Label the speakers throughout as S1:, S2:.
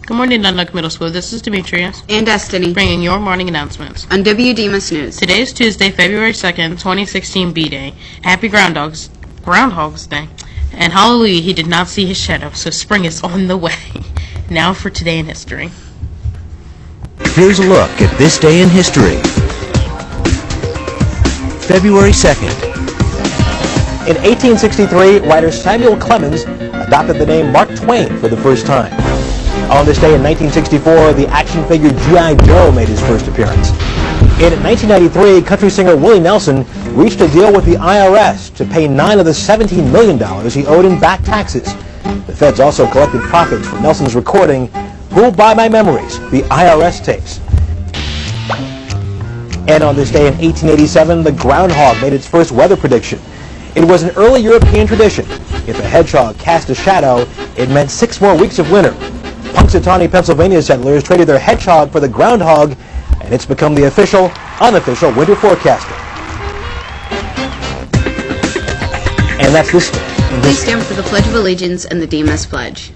S1: Good morning, Dundalk Middle School. This is Demetrius.
S2: And Destiny.
S1: Bringing your morning announcements.
S2: On WDMS News.
S1: Today is Tuesday, February 2nd, 2016 B-Day. Happy Groundhog's Day. And hallelujah, he did not see his shadow, so spring is on the way. Now for Today in History.
S3: Here's a look at this day in history. February 2nd.
S4: In 1863, writer Samuel Clemens adopted the name Mark Twain for the first time. On this day in 1964, the action figure G.I. Joe made his first appearance. In 1993, country singer Willie Nelson reached a deal with the IRS to pay $9 of the $17 million he owed in back taxes. The feds also collected profits for Nelson's recording Who'll Buy My Memories, the IRS tapes. And on this day in 1887, the groundhog made its first weather prediction. It was an early European tradition. If a hedgehog cast a shadow, it meant 6 more weeks of winter. Punxsutawney, Pennsylvania settlers traded their hedgehog for the groundhog, and it's become the official, unofficial winter forecaster. And that's this day.
S2: Please stand for the Pledge of Allegiance and the DMS Pledge.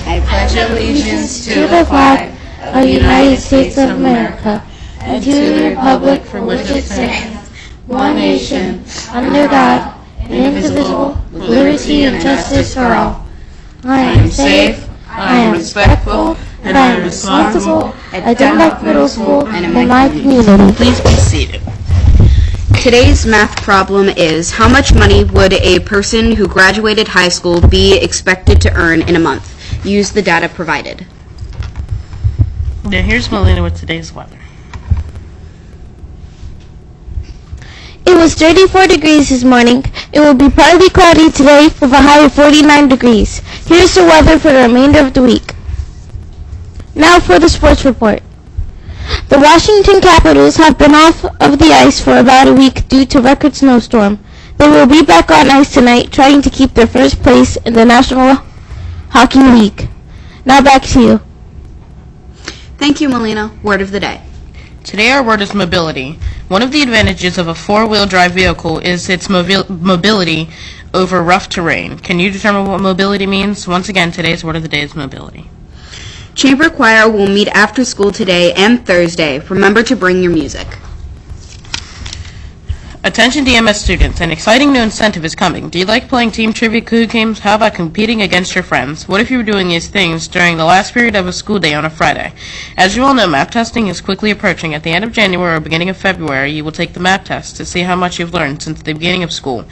S5: I pledge allegiance to the flag of the United States of America and to the republic for which it stands, one nation, under God, indivisible, with liberty and justice for all. I am safe, I am respectful, and I am responsible at Dundalk Middle School and in my community.
S1: Please be seated.
S2: Today's math problem is, how much money would a person who graduated high school be expected to earn in a month? Use the data provided.
S1: Now here's Melina with today's weather.
S5: It was 34 degrees this morning. It will be partly cloudy today with a high of 49 degrees. Here's the weather for the remainder of the week. Now for the sports report. The Washington Capitals have been off of the ice for about a week due to record snowstorm. They will be back on ice tonight, trying to keep their first place in the National Hockey League. Now back to you.
S2: Thank you, Melina. Word of the day.
S1: Today our word is mobility. One of the advantages of a four-wheel drive vehicle is its mobility over rough terrain. Can you determine what mobility means? Once again, today's word of the day is mobility.
S2: Chamber Choir will meet after school today and Thursday. Remember to bring your music.
S1: Attention DMS students, an exciting new incentive is coming. Do you like playing team trivia Kahoot games? How about competing against your friends? What if you were doing these things during the last period of a school day on a Friday? As you all know, math testing is quickly approaching. At the end of January or beginning of February, you will take the math test to see how much you've learned since the beginning of school.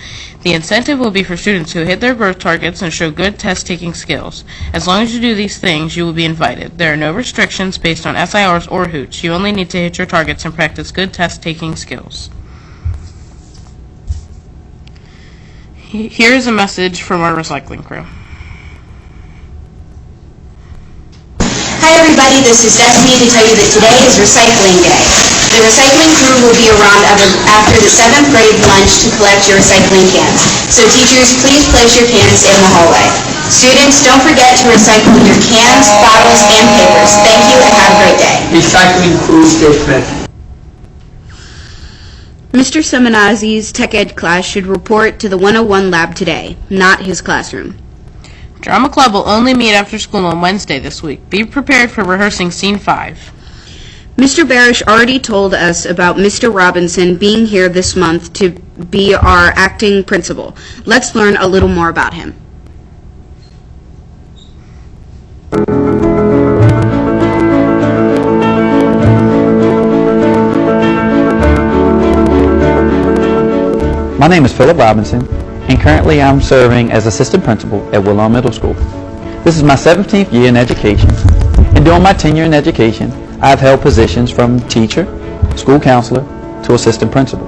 S1: The incentive will be for students who hit their growth targets and show good test-taking skills. As long as you do these things, you will be invited. There are no restrictions based on SIRs or hoots. You only need to hit your targets and practice good test-taking skills. Here's a message from our recycling crew.
S6: Hi everybody, this is Destiny to tell you that today is Recycling Day. The recycling crew will be around after the 7th grade lunch to collect your recycling cans. So teachers, please place your cans in the hallway. Students, don't forget to recycle your cans, bottles, and papers. Thank you and have a great day.
S7: Recycling crew, stay present.
S2: Mr. Seminazzi's Tech Ed class should report to the 101 lab today, not his classroom.
S1: Drama Club will only meet after school on Wednesday this week. Be prepared for rehearsing Scene 5.
S2: Mr. Barish already told us about Mr. Robinson being here this month to be our acting principal. Let's learn a little more about him.
S8: My name is Philip Robinson, and currently I'm serving as assistant principal at Willow Middle School. This is my 17th year in education, and during my tenure in education, I've held positions from teacher, school counselor, to assistant principal.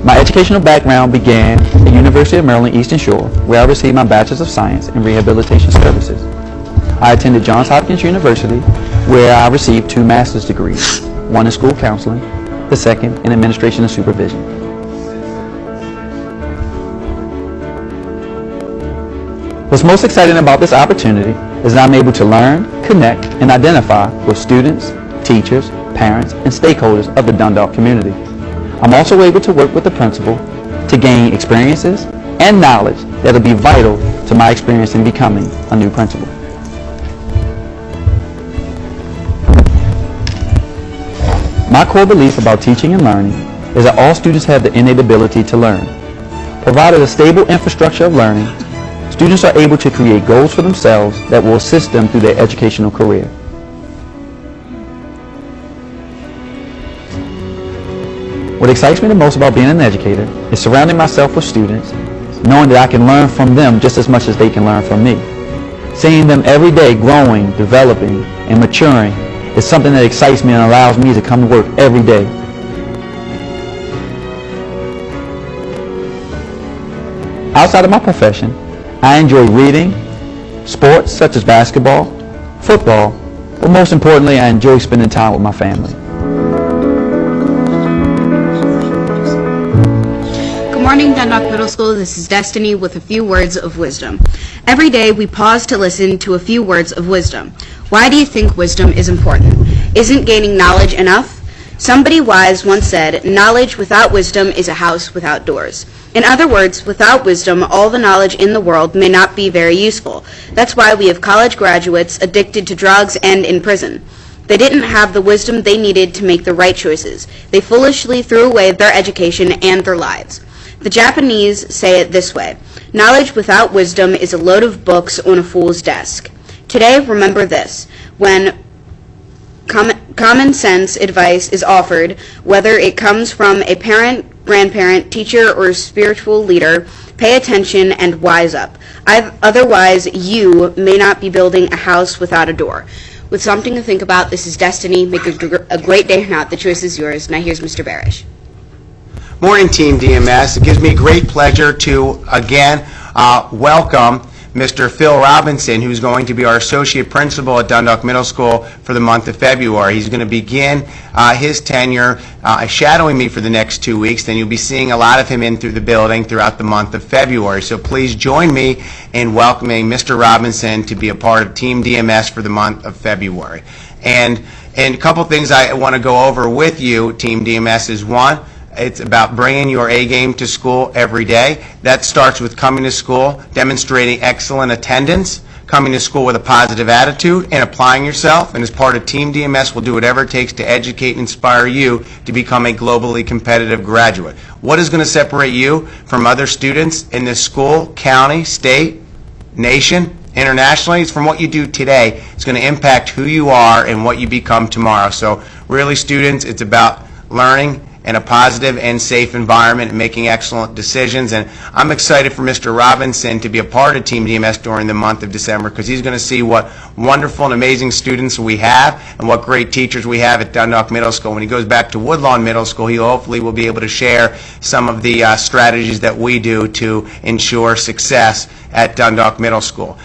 S8: My educational background began at the University of Maryland Eastern Shore, where I received my Bachelor's of Science in Rehabilitation Services. I attended Johns Hopkins University, where I received 2 master's degrees, one in school counseling, the second in administration and supervision. What's most exciting about this opportunity is that I'm able to learn, connect, and identify with students, teachers, parents, and stakeholders of the Dundalk community. I'm also able to work with the principal to gain experiences and knowledge that'll be vital to my experience in becoming a new principal. My core belief about teaching and learning is that all students have the innate ability to learn. Provided a stable infrastructure of learning, students are able to create goals for themselves that will assist them through their educational career. What excites me the most about being an educator is surrounding myself with students, knowing that I can learn from them just as much as they can learn from me. Seeing them every day growing, developing, and maturing is something that excites me and allows me to come to work every day. Outside of my profession, I enjoy reading, sports such as basketball, football, but most importantly, I enjoy spending time with my family.
S2: Good morning, Dundalk Middle School. This is Destiny with a few words of wisdom. Every day we pause to listen to a few words of wisdom. Why do you think wisdom is important? Isn't gaining knowledge enough? Somebody wise once said, knowledge without wisdom is a house without doors. In other words, without wisdom, all the knowledge in the world may not be very useful. That's why we have college graduates addicted to drugs and in prison. They didn't have the wisdom they needed to make the right choices. They foolishly threw away their education and their lives. The Japanese say it this way, knowledge without wisdom is a load of books on a fool's desk. Today, remember this, when common sense advice is offered, whether it comes from a parent, grandparent, teacher, or spiritual leader, pay attention and wise up. Otherwise, you may not be building a house without a door. With something to think about, this is Destiny. Make a great day or not. The choice is yours. Now here's Mr. Barish.
S9: Morning, Team DMS. It gives me great pleasure to, again, welcome Mr. Phil Robinson, who's going to be our Associate Principal at Dundalk Middle School for the month of February. He's going to begin his tenure shadowing me for the next 2 weeks. Then you'll be seeing a lot of him in through the building throughout the month of February. So please join me in welcoming Mr. Robinson to be a part of Team DMS for the month of February. And a couple things I want to go over with you, Team DMS, is one, it's about bringing your A game to school every day. That starts with coming to school, demonstrating excellent attendance, coming to school with a positive attitude, and applying yourself. And as part of Team DMS, we'll do whatever it takes to educate and inspire you to become a globally competitive graduate. What is going to separate you from other students in this school, county, state, nation, internationally? It's from what you do today. It's going to impact who you are and what you become tomorrow. So really, students, it's about learning in a positive and safe environment and making excellent decisions. And I'm excited for Mr. Robinson to be a part of Team DMS during the month of December, because he's going to see what wonderful and amazing students we have and what great teachers we have at Dundalk Middle School. When he goes back to Woodlawn Middle School, he hopefully will be able to share some of the strategies that we do to ensure success at Dundalk Middle School.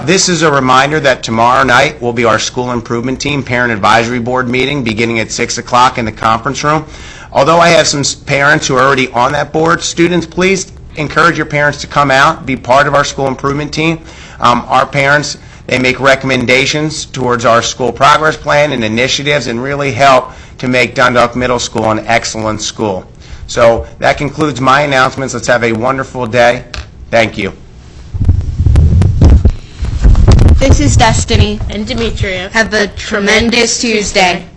S9: This is a reminder that tomorrow night will be our School Improvement Team Parent Advisory Board meeting beginning at 6 o'clock in the conference room. Although I have some parents who are already on that board, students, please encourage your parents to come out, be part of our School Improvement Team. Our parents, they make recommendations towards our school progress plan and initiatives and really help to make Dundalk Middle School an excellent school. So that concludes my announcements. Let's have a wonderful day. Thank you.
S2: This is Destiny.
S1: And Demetria.
S2: Have a tremendous Tuesday.